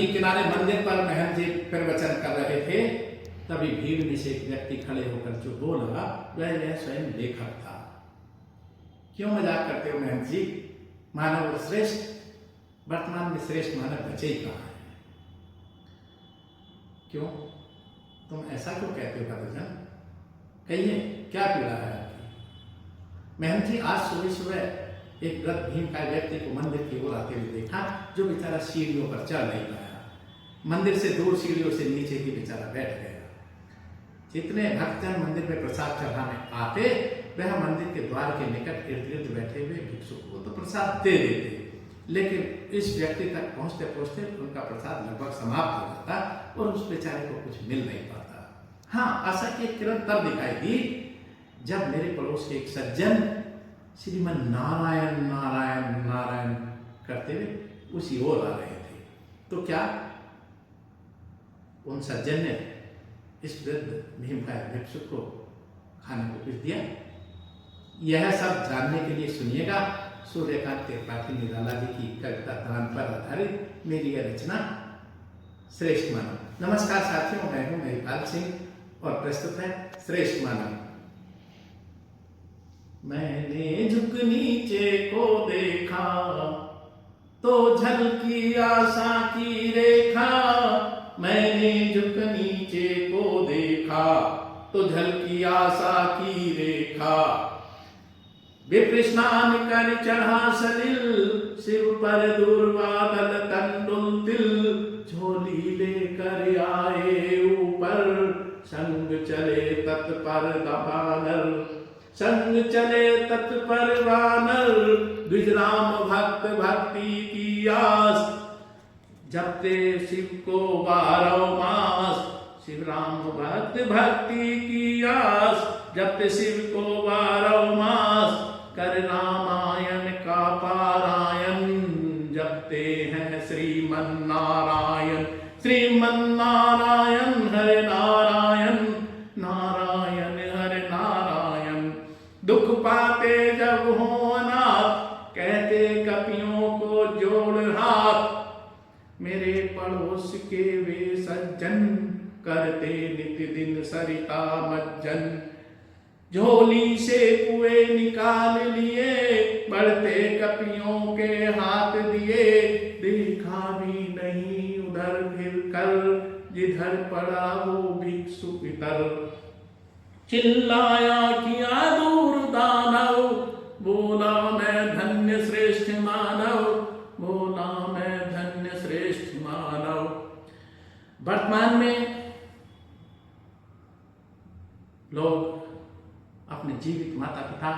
नदी किनारे मंदिर पर महंत जी प्रवचन कर रहे थे, तभी भीड़ में से एक व्यक्ति खड़े होकर जो बोला वह स्वयं लेखक था। क्यों मजाक करते हो महंत जी? मानव श्रेष्ठ, वर्तमान में श्रेष्ठ मानव बचे ही कहाँ है? क्यों तुम ऐसा क्यों कहते हो भक्तजन? कहिए क्या पीड़ा है आपकी? महंत जी, आज सुबह सुबह एक वृद्ध भीमकाय व्यक्ति को मंदिर की ओर आते हुए देखा, जो बेचारा सीढ़ियों पर चढ़ नहीं पाया। मंदिर से दूर सीढ़ियों से नीचे ही बेचारा बैठ गया। जितने भक्तजन मंदिर में प्रसाद चढ़ाने आते, वह मंदिर के द्वार के निकट इर्द गिर्द बैठे हुए भिक्षुक को तो प्रसाद दे देते, लेकिन इस व्यक्ति तक पहुंचते पहुंचते उनका प्रसाद लगभग समाप्त हो जाता और उस बेचारे को कुछ मिल नहीं पाता। हाँ, आशा की एक किरण तब दिखाई दी जब मेरे पड़ोस के एक सज्जन श्रीमन नारायण नारायण नारायण करते हुए उसी ओर आ रहे थे। तो क्या उन सज्जन ने इस वृद्ध भीमकाय भिक्षुक को खाने को कुछ दिया? यह सब जानने के लिए सुनिएगा सूर्यकांत त्रिपाठी निराला जी की कविता दान पर आधारित मेरी यह रचना श्रेष्ठ मानव। नमस्कार साथियों, मैं हूं महिपाल सिंह और प्रस्तुत है श्रेष्ठ मानव। मैंने झुक नीचे को देखा तो झलकी आशा की रेखा। मैंने झुक नीचे को देखा तो झलकी आशा की रेखा। विप्र स्नान कर चढ़ा सलिल, शिव पर दुर्वादल तंडुल तिल। झोली लेकर आए ऊपर, संग चले तत्पर दबानर। संग चले तत्पर वानर, द्विजराम भक्त भक्ति की आस। जपते शिव को 12 मास, शिव राम भक्त भक्ति की आस। जपते शिव को 12 मास, कर रामायण का पारायण। जपते हैं श्रीमन नारायण, श्रीमन नारायण हरे नारायण, नारायण हरे नारायण। दुख पाते जब हो अनाथ, कहते कपियों को जोड़ हाथ। मेरे पड़ोस के वे सज्जन, करते नित्य दिन सरिता मज्जन। झोली से कुएं निकाल लिए, बढ़ते कपियों के हाथ दिए। देखा भी नहीं उधर फिर कर, जिधर पड़ा वो भिक्षु पितर। चिल्लाया किया दूर दानव, बोला मैं धन्य श्रेष्ठ मानव। बोला मैं धन्य श्रेष्ठ मानव। वर्तमान में लोग अपने जीवित माता पिता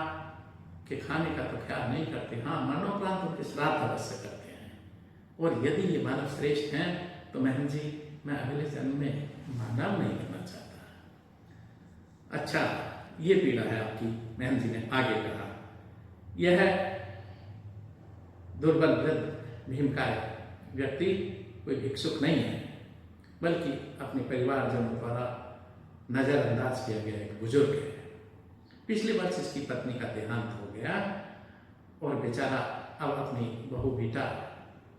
के खाने का तो ख्याल नहीं करते। हाँ, मरणोपरांत उनके श्राद्ध अवश्य करते हैं। और यदि ये मानव श्रेष्ठ हैं तो महन जी, मैं अगले जन्म में मानव नहीं बनना चाहता। अच्छा, ये पीड़ा है आपकी। महन जी ने आगे कहा, यह दुर्बल वृद्ध भीमकाय व्यक्ति कोई भिक्षुक नहीं है, बल्कि अपने परिवारजनों द्वारा नजरअंदाज किया गया एक बुजुर्ग है। पिछले वर्ष इसकी पत्नी का देहांत हो गया और बेचारा अब अपनी बहू बेटा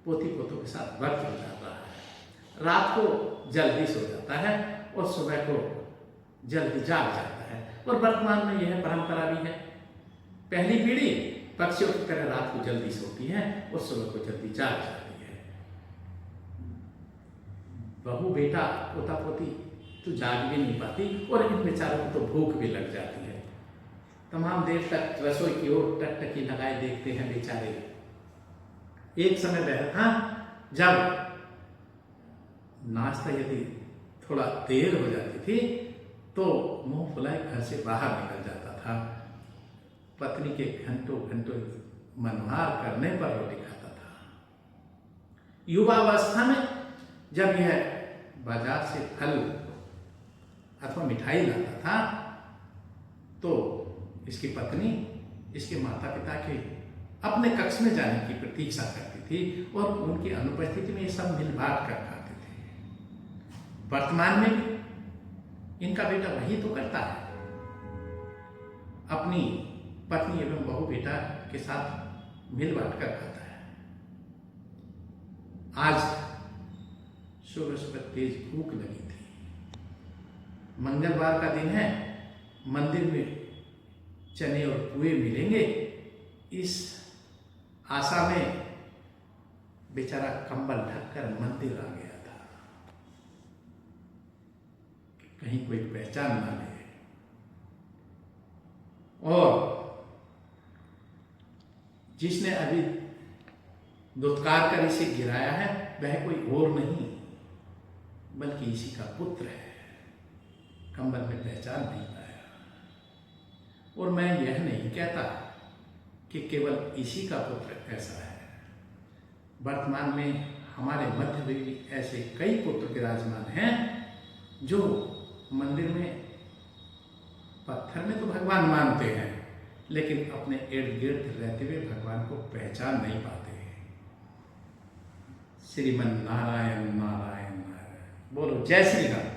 पोती पोतों के साथ वक्त गुजार रहा है। रात को जल्दी सो जाता है और सुबह को जल्दी जाग जाता है। और वर्तमान में यह परंपरा भी है। पहली पीढ़ी पक्षियों की तरह रात को जल्दी सोती है और सुबह को जल्दी जाग जाती है। बहू बेटा पोता पोती तो जाग भी नहीं पाती और इन बेचारों को तो भूख भी लग जाती है। तमाम देर तक रसोई की ओर टकटकी लगाए देखते हैं बेचारे। एक समय वह था जब नाश्ता यदि थोड़ा देर हो जाती थी तो मुंह फुलाए घर से बाहर निकल जाता था। पत्नी के घंटों घंटों मनोहार करने पर रोटी खाता था। युवावस्था में जब यह बाजार से फल अथवा मिठाई लाता था तो इसकी पत्नी इसके माता पिता के अपने कक्ष में जाने की प्रतीक्षा करती थी और उनकी अनुपस्थिति में ये सब मिल बांट कर खाते थे। वर्तमान में भी इनका बेटा वही तो करता है, अपनी पत्नी एवं बहू बेटा के साथ मिल बांट कर खाता है। आज सुबह सुबह तेज भूख लगी थी। मंगलवार का दिन है, मंदिर में चने और पुए मिलेंगे, इस आशा में बेचारा कंबल ढककर मंदिर आ गया था, कहीं कोई पहचान ना ले। और जिसने अभी दुत्कार कर इसे गिराया है वह कोई और नहीं बल्कि इसी का पुत्र है। कंबल में पहचान नहीं पाया। और मैं यह नहीं कहता कि केवल इसी का पुत्र ऐसा है। वर्तमान में हमारे मध्य में भी ऐसे कई पुत्र विराजमान हैं जो मंदिर में पत्थर में तो भगवान मानते हैं, लेकिन अपने इर्द गिर्द रहते हुए भगवान को पहचान नहीं पाते। श्रीमन नारायण नारायण नारायण। बोलो जय श्री राम।